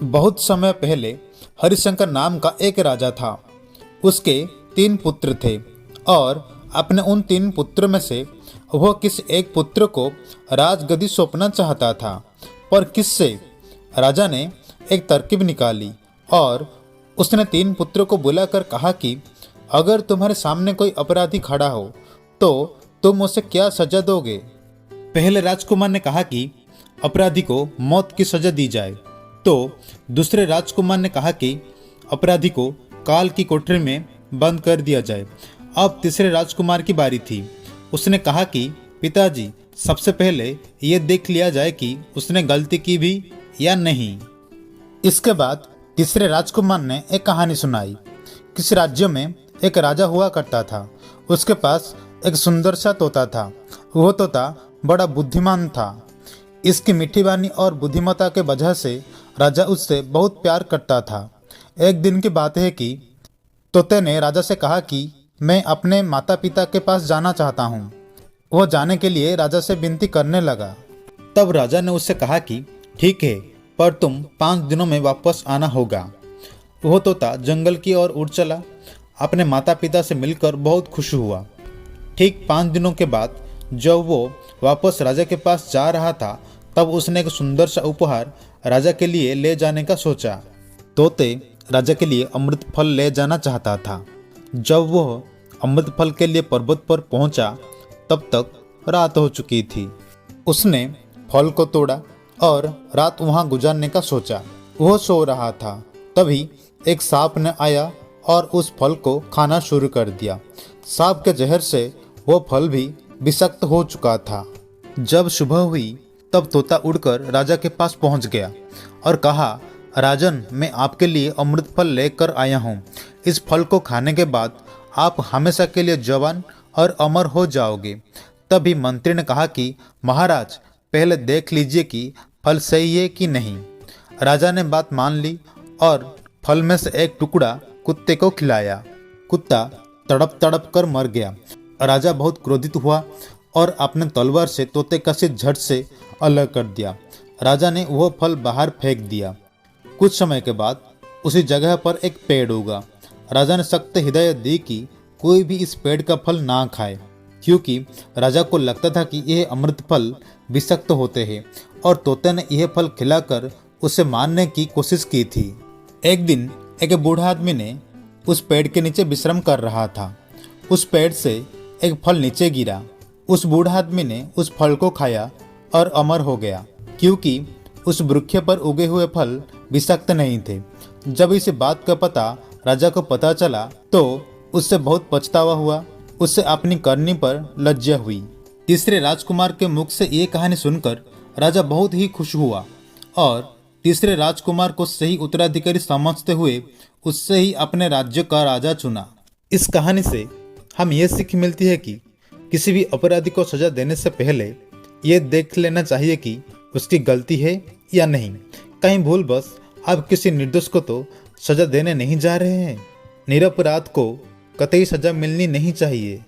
बहुत समय पहले हरिशंकर नाम का एक राजा था। उसके 3 पुत्र थे और अपने उन 3 पुत्रों में से वह किसी एक पुत्र को राजगद्दी सौंपना चाहता था। पर किससे? राजा ने एक तरकीब निकाली और उसने 3 पुत्रों को बुलाकर कहा कि अगर तुम्हारे सामने कोई अपराधी खड़ा हो तो तुम उसे क्या सजा दोगे? पहले राजकुमार ने कहा कि अपराधी को मौत की सजा दी जाए। तो दूसरे राजकुमार ने कहा कि अपराधी को काल की कोठरी में बंद कर दिया जाए। अब तीसरे राजकुमार की बारी थी। उसने कहा कि पिताजी, सबसे पहले ये देख लिया जाए कि उसने गलती की भी या नहीं। इसके बाद तीसरे राजकुमार ने एक कहानी सुनाई। किसी राज्य में एक राजा हुआ करता था। उसके पास एक सुंदर सा तोता था। वह तोता बड़ा बुद्धिमान था। इसकी मीठी वाणी और बुद्धिमत्ता के वजह से राजा उससे बहुत प्यार करता था। एक दिन की बात है कि तोते ने राजा से कहा कि मैं अपने माता पिता के पास जाना चाहता हूँ। वह जाने के लिए राजा से विनती करने लगा। तब राजा ने उससे कहा कि ठीक है, पर तुम 5 दिनों में वापस आना होगा। वह तोता जंगल की ओर उड़ चला। अपने माता पिता से मिलकर बहुत खुश हुआ। ठीक 5 दिनों के बाद जब वो वापस राजा के पास जा रहा था, तब उसने एक सुंदर सा उपहार राजा के लिए ले जाने का सोचा। तोते राजा के लिए अमृत फल ले जाना चाहता था। जब वह अमृत फल के लिए पर्वत पर पहुंचा, तब तक रात हो चुकी थी। उसने फल को तोड़ा और रात वहां गुजारने का सोचा। वह सो रहा था, तभी एक सांप ने आया और उस फल को खाना शुरू कर दिया। सांप के जहर से वह फल भी विषाक्त हो चुका था। जब सुबह हुई, तब तोता उड़कर राजा के पास पहुंच गया और कहा, राजन, मैं आपके लिए अमृत फल लेकर आया हूँ। इस फल को खाने के बाद आप हमेशा के लिए जवान और अमर हो जाओगे। तभी मंत्री ने कहा कि महाराज, पहले देख लीजिए कि फल सही है कि नहीं। राजा ने बात मान ली और फल में से एक टुकड़ा कुत्ते को खिलाया। कुत्ता तड़प तड़प कर मर गया। राजा बहुत क्रोधित हुआ और अपने तलवार से तोते का सिर झट से अलग कर दिया। राजा ने वह फल बाहर फेंक दिया। कुछ समय के बाद उसी जगह पर एक पेड़ उगा। राजा ने सख्त हिदायत दी कि कोई भी इस पेड़ का फल ना खाए, क्योंकि राजा को लगता था कि यह अमृत फल विषाक्त होते हैं और तोते ने यह फल खिलाकर उसे मारने की कोशिश की थी। एक दिन एक बूढ़ा आदमी ने उस पेड़ के नीचे विश्राम कर रहा था। उस पेड़ से एक फल नीचे गिरा। उस बूढ़ा आदमी ने उस फल को खाया और अमर हो गया, क्योंकि उस वृक्ष पर उगे हुए फल विषाक्त नहीं थे। जब इस बात का पता राजा को पता चला तो उससे बहुत पछतावा हुआ। उससे अपनी करनी पर लज्जा हुई। तीसरे राजकुमार के मुख से ये कहानी सुनकर राजा बहुत ही खुश हुआ और तीसरे राजकुमार को सही उत्तराधिकारी समझते हुए उससे ही अपने राज्य का राजा चुना। इस कहानी से हम ये सीख मिलती है कि किसी भी अपराधी को सजा देने से पहले ये देख लेना चाहिए कि उसकी गलती है या नहीं। कहीं भूलवश आप किसी निर्दोष को तो सजा देने नहीं जा रहे हैं। निरपराध को कतई सजा मिलनी नहीं चाहिए।